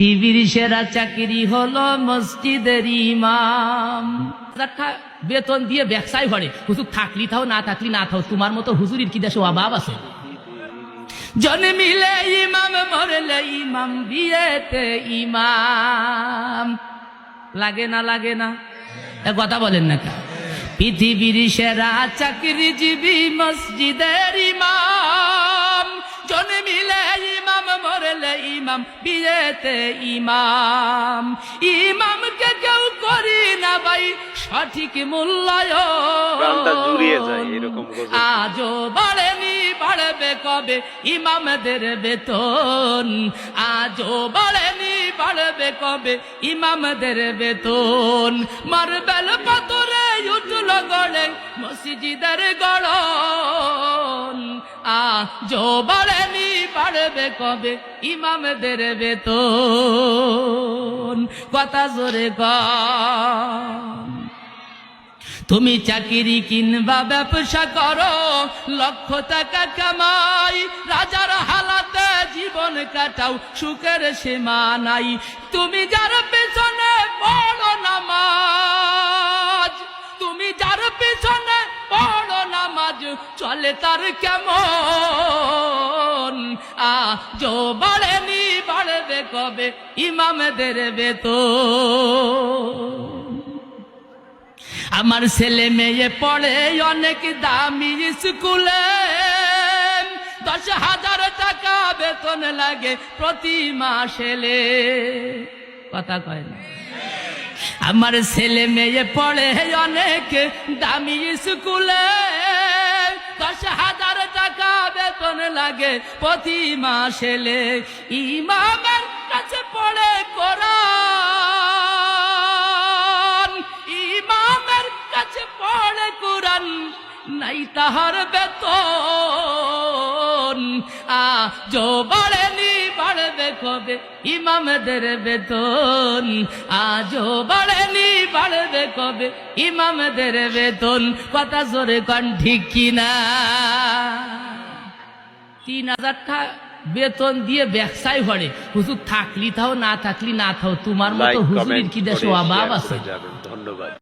টিভির সেরা চাকরি হলো মসজিদের ইমাম। বেতন দিয়ে ব্যবসায় ভরে, হুজুর থাকলি থাও না থাকলি না থাও, তোমার মতো হুজুরির কি দেশে অভাব আছে? জন্মিলে ইমাম, মরলে ইমাম, বিয়েতে ইমাম। লাগে না লাগে না? কথা বলেন না কেন? পৃথিবীর সেরা চাকরিজীবী মসজিদের ইমাম। জন্মিলে ইমাম, মরলে ইমাম, বিয়েতে ইমাম। ইমামকে কেউ করি না ভাই সঠিক মূল্যায়ন। আজও বাড়েনি, বাড়বে কবে ইমামদের বেতন? আজও বাড়েনি, বাড়বে কবে ইমামদের বেতন? মার্বেল পাথরে উঠল গড়ে মসজিদের গড়ন। আজও বাড়েনি, বাড়বে কবে ইমামদের বেতন? কথা জোরে কর। তুমি চাকরি কিংবা ব্যবসা করো, লক্ষ টাকা কামাই, রাজার হালাতে জীবন কাটাও, সুখের সীমা নাই। তুমি যার পেছনে পড়ো নামাজ, তুমি যার পেছনে পড়ো নামাজ, চলে তার কেমন? আজও বাড়েনি, বাড়বে কবে ইমামদের বেতন? আমার ছেলে মেয়ে পড়ে অনেক দামি স্কুলে, 10,000 টাকা বেতন লাগে প্রতি মাসে। কথা কয় না? আমার ছেলে মেয়ে পড়ে অনেক দামি স্কুলে, 10,000 টাকা বেতন লাগে প্রতি মাসে। ইমামের কাছে পড়ে কোরআন, ইমামের কাছে পড়ে কোরআন, নাই তাহার বেতন। আজও বাড়েনি, বাড়বে কবে ইমামদের বেতন? আজও বাড়েনি, বাড়বে কবে ইমামদের বেতন? কথা জোরে কন ঠিক কিনা? 3,000 টাকা বেতন দিয়ে ব্যবসায় ভরে, হুজুর থাকলি থাও না থাকলি না থাও, তোমার মতো হুজুরির কি দেশে অভাব আছে? ধন্যবাদ।